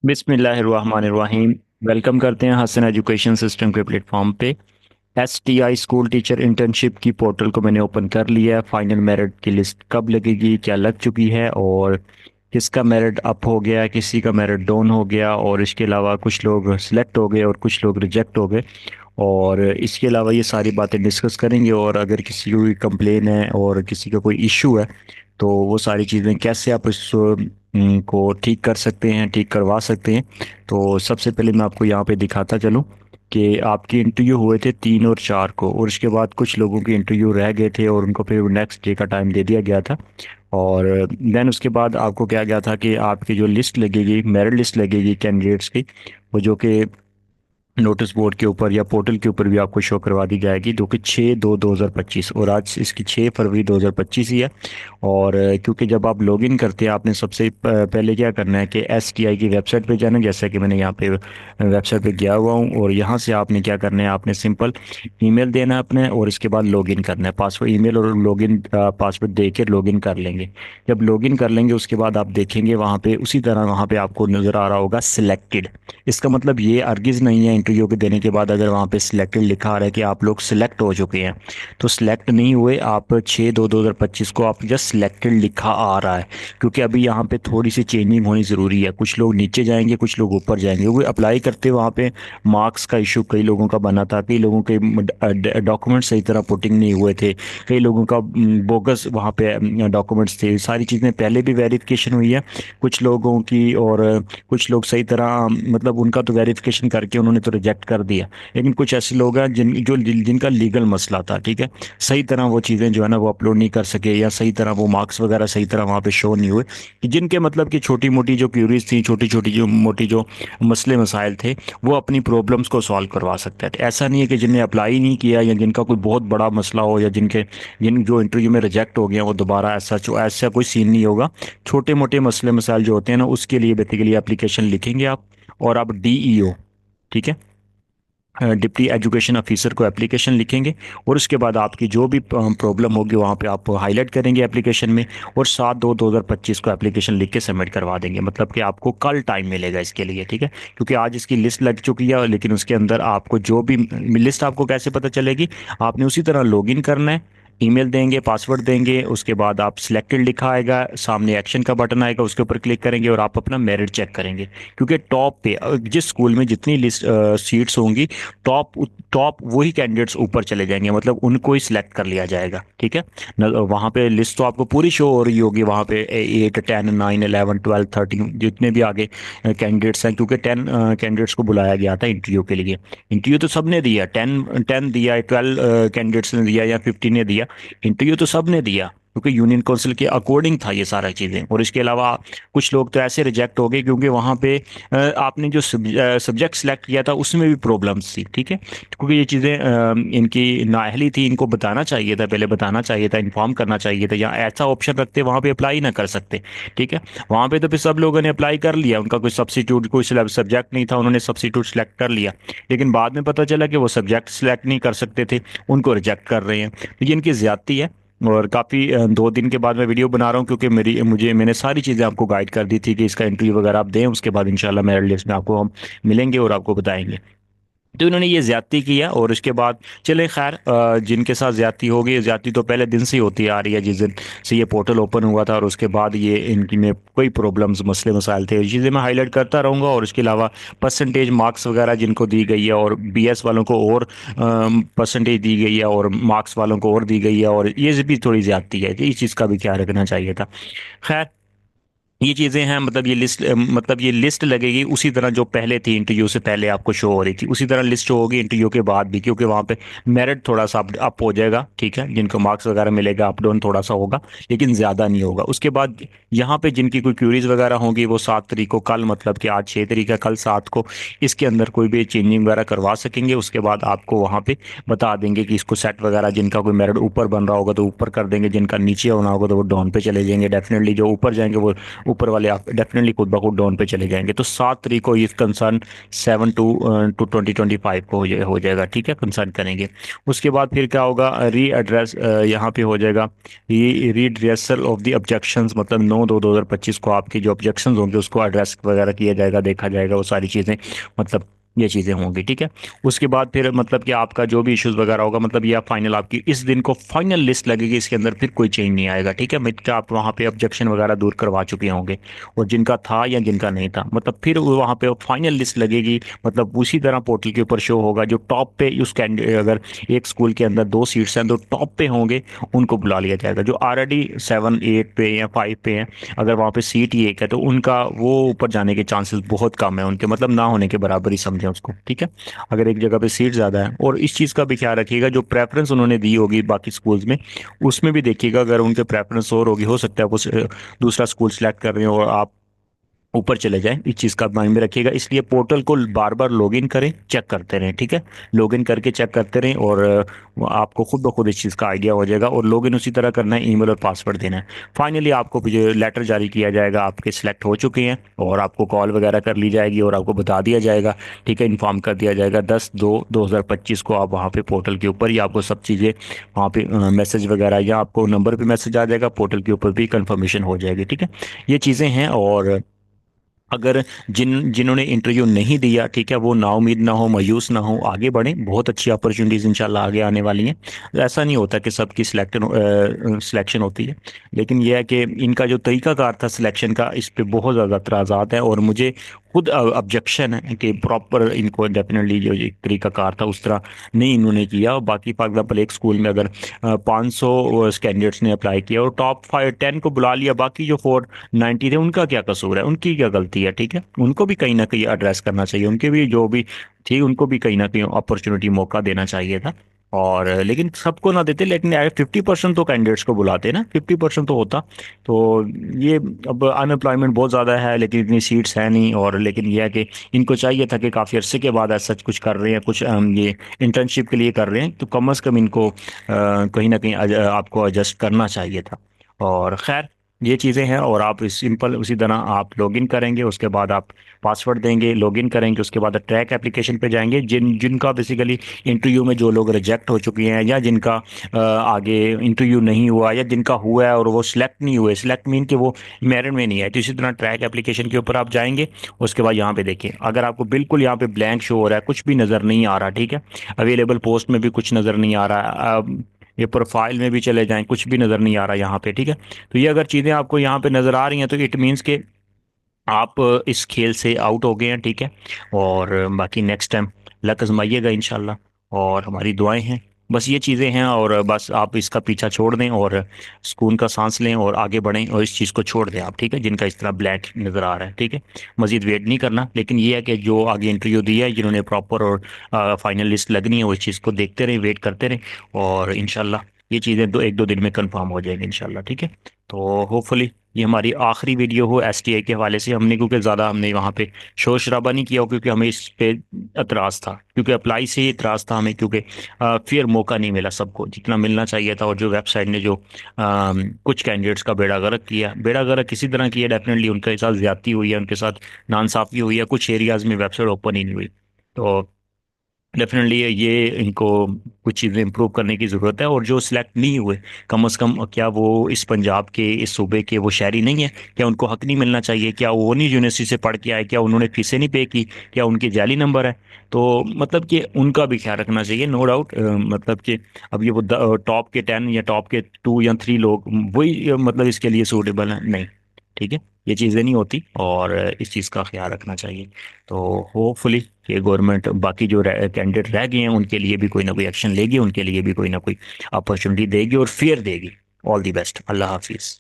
बिस्मिल्लाहिर्रहमानिर्रहीम। वेलकम करते हैं हसन एजुकेशन सिस्टम के प्लेटफॉर्म पे। STI स्कूल टीचर इंटर्नशिप की पोर्टल को मैंने ओपन कर लिया है। फाइनल मेरिट की लिस्ट कब लगेगी, क्या लग चुकी है, और किसका मेरिट अप हो गया, किसी का मेरिट डाउन हो गया, और इसके अलावा कुछ लोग सिलेक्ट हो गए और कुछ लोग रिजेक्ट हो गए। और इसके अलावा ये सारी बातें डिस्कस करेंगे, और अगर किसी को कोई कंप्लेन है और किसी का कोई इशू है तो वो सारी चीज़ें कैसे आप इस को ठीक कर सकते हैं, ठीक करवा सकते हैं। तो सबसे पहले मैं आपको यहाँ पे दिखाता चलूँ कि आपके इंटरव्यू हुए थे 3 और 4 को, और उसके बाद कुछ लोगों के इंटरव्यू रह गए थे और उनको फिर नेक्स्ट डे का टाइम दे दिया गया था। और देन उसके बाद आपको क्या गया था कि आपकी जो लिस्ट लगेगी, मेरिट लिस्ट लगेगी कैंडिडेट्स की, वो जो कि नोटिस बोर्ड के ऊपर या पोर्टल के ऊपर भी आपको शो करवा दी जाएगी, जो कि 6/2/2025, और आज इसकी 6 फरवरी 2025 ही है। और क्योंकि जब आप लॉगिन करते हैं आपने सबसे पहले क्या करना है कि STI की वेबसाइट पे जाना है, जैसा कि मैंने यहाँ पे वेबसाइट पे गया हुआ हूँ, और यहाँ से आपने क्या करना है, आपने सिंपल ईमेल देना है अपने, और इसके बाद लॉगिन करना है। पासवर्ड, ईमेल और लॉगिन पासवर्ड दे के लॉगिन कर लेंगे। जब लॉगिन कर लेंगे उसके बाद आप देखेंगे वहाँ पे उसी तरह वहाँ पे आपको नज़र आ रहा होगा सिलेक्टेड। इसका मतलब ये अर्गिज नहीं है इंटरव्यू के देने के बाद अगर वहाँ पे सिलेक्टेड लिखा आ रहा है कि आप लोग सिलेक्ट हो चुके हैं, तो सिलेक्ट नहीं हुए आप। 6/2/2025 को आप जस्ट सिलेक्टेड लिखा आ रहा है, क्योंकि अभी यहाँ पे थोड़ी सी चेंजिंग होनी ज़रूरी है। कुछ लोग नीचे जाएंगे, कुछ लोग ऊपर जाएंगे, क्योंकि अप्लाई करते वहाँ पे मार्क्स का इशू कई लोगों का बना था, कई लोगों के डॉक्यूमेंट सही तरह पुटिंग नहीं हुए थे, कई लोगों का बोगस वहाँ पे डॉक्यूमेंट्स थे। सारी चीज़ें पहले भी वेरिफिकेशन हुई है कुछ लोगों की, और कुछ लोग सही तरह मतलब उनका तो वेरिफिकेशन करके उन्होंने तो रिजेक्ट कर दिया। लेकिन कुछ ऐसे लोग हैं जिनका लीगल मसला था, ठीक है, सही तरह वो चीज़ें जो है ना वो अपलोड नहीं कर सके, या सही तरह वो मार्क्स वगैरह सही तरह वहाँ पे शो नहीं हुए, कि जिनके मतलब कि छोटी मोटी जो क्यूरीज थी, छोटी छोटी जो मोटी जो मसले मसाइल थे, वो अपनी प्रॉब्लम्स को सॉल्व करवा सकते थे। ऐसा नहीं है कि जिनने अप्लाई नहीं किया या जिनका कोई बहुत बड़ा मसला हो, या जिन जो इंटरव्यू में रिजेक्ट हो गया वो दोबारा ऐसा कोई सीन नहीं होगा। छोटे मोटे मसले मसाइल जो होते हैं ना, उसके लिए बेसिकली एप्लीकेशन लिखेंगे आप, और आप DEO, ठीक है, डिप्टी एजुकेशन ऑफिसर को एप्लीकेशन लिखेंगे। और उसके बाद आपकी जो भी प्रॉब्लम होगी वहाँ पे आप हाईलाइट करेंगे एप्लीकेशन में, और 7/2/2025 को एप्लीकेशन लिख के सबमिट करवा देंगे। मतलब कि आपको कल टाइम मिलेगा इसके लिए, ठीक है, क्योंकि आज इसकी लिस्ट लग चुकी है, लेकिन उसके अंदर आपको जो भी लिस्ट आपको कैसे पता चलेगी, आपने उसी तरह लॉगिन करना है, ईमेल देंगे, पासवर्ड देंगे, उसके बाद आप सिलेक्टेड लिखा आएगा, सामने एक्शन का बटन आएगा, उसके ऊपर क्लिक करेंगे और आप अपना मेरिट चेक करेंगे। क्योंकि टॉप पे जिस स्कूल में जितनी लिस्ट सीट्स होंगी, टॉप टॉप वही कैंडिडेट्स ऊपर चले जाएंगे, मतलब उनको ही सिलेक्ट कर लिया जाएगा, ठीक है। वहाँ पे लिस्ट तो आपको पूरी शो हो रही होगी, वहाँ पे 8 10 9 11 12 13 जितने भी आगे कैंडिडेट्स हैं, क्योंकि 10 कैंडिडेट्स को बुलाया गया था इंटरव्यू के लिए। इंटरव्यू तो सबने दिया, 10 10 दिया, 12 कैंडिडेट्स ने दिया या 15 ने दिया, इंटरव्यू तो सबने दिया, क्योंकि यूनियन काउंसिल के अकॉर्डिंग था ये सारा चीज़ें। और इसके अलावा कुछ लोग तो ऐसे रिजेक्ट हो गए क्योंकि वहाँ पे आपने जो सब्जेक्ट सेलेक्ट किया था उसमें भी प्रॉब्लम्स थी, ठीक है, क्योंकि ये चीज़ें इनकी नाअहली थी, इनको बताना चाहिए था, पहले बताना चाहिए था, इन्फॉर्म करना चाहिए था, या ऐसा ऑप्शन रखते वहाँ पे अप्लाई ना कर सकते, ठीक है। वहाँ पे तो फिर सब लोगों ने अप्लाई कर लिया, उनका कोई सब्सिट्यूट कोई सब्जेक्ट नहीं था, उन्होंने सब्सिट्यूट सेलेक्ट कर लिया, लेकिन बाद में पता चला कि वो सब्जेक्ट सेलेक्ट नहीं कर सकते थे, उनको रिजेक्ट कर रहे हैं। तो ये इनकी ज्यादती है। और काफ़ी 2 दिन के बाद मैं वीडियो बना रहा हूँ, क्योंकि मैंने सारी चीज़ें आपको गाइड कर दी थी कि इसका इंटरव्यू वगैरह आप दें, उसके बाद इंशाल्लाह मेरिट लिस्ट में आपको हम मिलेंगे और आपको बताएंगे। तो इन्होंने ये ज्यादती किया, और उसके बाद चले खैर, जिनके साथ ज्यादती होगी, ज्यादती तो पहले दिन से ही होती आ रही है, जिस दिन से ये पोर्टल ओपन हुआ था, और उसके बाद ये इनकी में कोई प्रॉब्लम्स मसले मसाइल थे, ये चीज़ें मैं हाईलाइट करता रहूँगा। और इसके अलावा परसेंटेज मार्क्स वगैरह जिनको दी गई है, और BS वालों को और परसेंटेज दी गई है, और मार्क्स वालों को और दी गई है, और ये भी थोड़ी ज्यादती है, तो इस चीज़ का भी ख्याल रखना चाहिए था। खैर, ये चीजें हैं, मतलब ये लिस्ट लगेगी उसी तरह जो पहले थी, इंटरव्यू से पहले आपको शो हो रही थी, उसी तरह लिस्ट शो होगी इंटरव्यू के बाद भी, क्योंकि वहां पे मेरिट थोड़ा सा अप हो जाएगा, ठीक है, जिनको मार्क्स वगैरह मिलेगा अप डाउन थोड़ा सा होगा, लेकिन ज्यादा नहीं होगा। उसके बाद यहाँ पे जिनकी कोई क्यूरीज वगैरह होंगी वो 7 तारीख को, कल मतलब कि आज 6 तारीख है, कल 7 को इसके अंदर कोई भी चेंजिंग वगैरह करवा सकेंगे। उसके बाद आपको वहाँ पे बता देंगे कि इसको सेट वगैरह, जिनका कोई मेरिट ऊपर बन रहा होगा तो ऊपर कर देंगे, जिनका नीचे होना होगा तो वो डाउन पे चले जाएंगे। डेफिनेटली जो ऊपर जाएंगे वो ऊपर वाले आप डेफिनेटली खुद ब खुद डाउन पे चले जाएंगे। तो 7 तारीख को ये कंसर्न 7/2/2025 को हो जाएगा, ठीक है, कंसर्न करेंगे। उसके बाद फिर क्या होगा, री एड्रेस यहाँ पे हो जाएगा, ये रीड्रेसल ऑफ द ऑब्जेक्शंस, मतलब 9/2/2025 को आपके जो ऑब्जेक्शंस होंगे उसको एड्रेस वगैरह किया जाएगा, देखा जाएगा वो सारी चीज़ें, मतलब ये चीज़ें होंगी, ठीक है। उसके बाद फिर मतलब कि आपका जो भी इश्यूज वगैरह होगा, मतलब ये फाइनल आपकी इस दिन को फाइनल लिस्ट लगेगी, इसके अंदर फिर कोई चेंज नहीं आएगा, ठीक है। मित्र आप वहाँ पे ऑब्जेक्शन वगैरह दूर करवा चुके होंगे, और जिनका था या जिनका नहीं था, मतलब फिर वो वहाँ पे फाइनल लिस्ट लगेगी, मतलब उसी तरह पोर्टल के ऊपर शो होगा। जो टॉप पे उस कैंडिडेट, अगर एक स्कूल के अंदर 2 सीट्स हैं तो टॉप पे होंगे उनको बुला लिया जाएगा। जो ऑलरेडी 7 8 पे या 5 पे हैं, अगर वहाँ पे सीट ही एक है तो उनका वो ऊपर जाने के चांसेस बहुत कम है उनके, मतलब ना होने के बराबर ही समझें उसको, ठीक है। अगर एक जगह पे सीट ज़्यादा है, और इस चीज़ का भी ख्याल रखिएगा, जो प्रेफरेंस उन्होंने दी होगी बाकी स्कूल्स में, उसमें भी देखिएगा, अगर उनके प्रेफरेंस और होगी, हो सकता है वो दूसरा स्कूल सेलेक्ट कर रहे हो और आप ऊपर चले जाएं, इस चीज़ का माइंड में रखिएगा। इसलिए पोर्टल को बार बार लॉगिन करें, चेक करते रहें, ठीक है। लॉगिन करके चेक करते रहें, और वो आपको खुद ब खुद इस चीज़ का आइडिया हो जाएगा। और लॉगिन उसी तरह करना है, ईमेल और पासवर्ड देना है। फाइनली आपको जो लेटर जारी किया जाएगा, आपके सिलेक्ट हो चुके हैं, और आपको कॉल वगैरह कर ली जाएगी और आपको बता दिया जाएगा, ठीक है, इन्फॉर्म कर दिया जाएगा 10/2/2025 को। आप वहाँ पे पोर्टल के ऊपर ही आपको सब चीज़ें वहाँ पे मैसेज वगैरह, या आपको नंबर पे मैसेज आ जाएगा, पोर्टल के ऊपर भी कंफर्मेशन हो जाएगी, ठीक है। ये चीज़ें हैं। और अगर जिन्होंने इंटरव्यू नहीं दिया, ठीक है, वो नाउमीद ना हो, मायूस ना हो, आगे बढ़ें, बहुत अच्छी अपॉर्चुनिटीज इंशाल्लाह आगे आने वाली हैं। ऐसा नहीं होता कि सबकी सिलेक्शन होती है, लेकिन यह है कि इनका जो तरीकाकार था सिलेक्शन का, इस पे बहुत ज़्यादा एतराज़ात हैं, और मुझे खुद ऑब्जेक्शन है कि प्रॉपर इनको डेफिनेटली जो एक तरीकाकार था उस तरह नहीं इन्होंने किया। और बाकी फॉर एग्जाम्पल एक स्कूल में अगर 500 कैंडिडेट्स ने अप्लाई किया और टॉप 5 10 को बुला लिया, बाकी जो 490 थे उनका क्या कसूर है, उनकी क्या गलती है, ठीक है। उनको भी कहीं ना कहीं एड्रेस करना चाहिए, उनके भी जो भी ठीक, उनको भी कहीं ना कहीं अपॉर्चुनिटी, मौका देना चाहिए था। और लेकिन सबको ना देते, लेकिन 50% तो कैंडिडेट्स को बुलाते ना, 50% तो होता। तो ये अब अनएम्प्लॉयमेंट बहुत ज़्यादा है, लेकिन इतनी सीट्स है नहीं। और लेकिन यह है कि इनको चाहिए था कि काफ़ी अरसे के बाद ऐसा कुछ कर रहे हैं, कुछ ये इंटर्नशिप के लिए कर रहे हैं, तो कम अज़ कम इनको कहीं ना कहीं आपको एडजस्ट करना चाहिए था। और खैर, ये चीज़ें हैं। और आप इस सिंपल उसी तरह आप लॉगिन करेंगे, उसके बाद आप पासवर्ड देंगे, लॉगिन करेंगे, उसके बाद ट्रैक एप्लीकेशन पे जाएंगे। जिनका बेसिकली इंटरव्यू में जो लोग रिजेक्ट हो चुके हैं, या जिनका आगे इंटरव्यू नहीं हुआ, या जिनका हुआ है और वो सिलेक्ट नहीं हुए, सिलेक्ट मीन कि वो मेरिट में नहीं है, तो इसी तरह ट्रैक एप्लीकेशन के ऊपर आप जाएंगे। उसके बाद यहाँ पे देखिए, अगर आपको बिल्कुल यहाँ पे ब्लैंक शो हो रहा है, कुछ भी नज़र नहीं आ रहा, ठीक है, अवेलेबल पोस्ट में भी कुछ नज़र नहीं आ रहा, ये प्रोफाइल में भी चले जाएं, कुछ भी नज़र नहीं आ रहा यहाँ पे, ठीक है। तो ये अगर चीज़ें आपको यहाँ पे नज़र आ रही हैं, तो इट मीन्स के आप इस खेल से आउट हो गए हैं, ठीक है। और बाकी नेक्स्ट टाइम लक आजमाइएगा इंशाल्लाह, और हमारी दुआएं हैं। बस ये चीज़ें हैं, और बस आप इसका पीछा छोड़ दें और सुकून का सांस लें और आगे बढ़ें, और इस चीज़ को छोड़ दें आप, ठीक है, जिनका इस तरह ब्लैक नज़र आ रहा है, ठीक है। मज़ीद वेट नहीं करना, लेकिन ये है कि जो आगे इंटरव्यू दिया है, जिन्होंने प्रॉपर और फाइनल लिस्ट लगनी है, वो इस चीज़ को देखते रहें, वेट करते रहें, और इंशाल्लाह ये चीज़ें 1 2 दिन में कंफर्म हो जाएंगी इंशाल्लाह, ठीक है। तो होपफुली ये हमारी आखिरी वीडियो हो एसटीआई के हवाले से। हमने क्योंकि ज़्यादा हमने वहाँ पे शोर शराबा नहीं किया, क्योंकि हमें इस पे एतराज़ था, क्योंकि अप्लाई से ही एतराज़ था हमें, क्योंकि फिर मौका नहीं मिला सबको जितना मिलना चाहिए था। और जो वेबसाइट ने जो कुछ कैंडिडेट्स का बेड़ा गर्क किया, बेड़ा गर्क किसी तरह किया, डेफिनेटली उनके साथ ज्यादती हुई है, उनके साथ नाइंसाफ़ी हुई है, कुछ एरियाज़ में वेबसाइट ओपन ही नहीं हुई। तो डेफिनेटली ये इनको कुछ चीज़ें इंप्रूव करने की ज़रूरत है। और जो सिलेक्ट नहीं हुए, कम से कम क्या वो इस पंजाब के, इस सूबे के वो शहरी नहीं है? क्या उनको हक नहीं मिलना चाहिए? क्या वो नहीं यूनिवर्सिटी से पढ़ के आए? क्या उन्होंने फीसें नहीं पे की? क्या उनके जाली नंबर है? तो मतलब कि उनका भी ख्याल रखना चाहिए, नो डाउट। मतलब कि अब ये वो टॉप के 10 या टॉप के 2 या 3 लोग वही मतलब इसके लिए सूटेबल है नहीं, ठीक है। ये चीज़ें नहीं होती, और इस चीज़ का ख्याल रखना चाहिए। तो होपफुली ये गवर्नमेंट बाकी जो कैंडिडेट रह गए हैं उनके लिए भी कोई ना कोई एक्शन लेगी, उनके लिए भी कोई ना कोई अपॉर्चुनिटी देगी और फेयर देगी। ऑल दी बेस्ट, अल्लाह हाफिज़।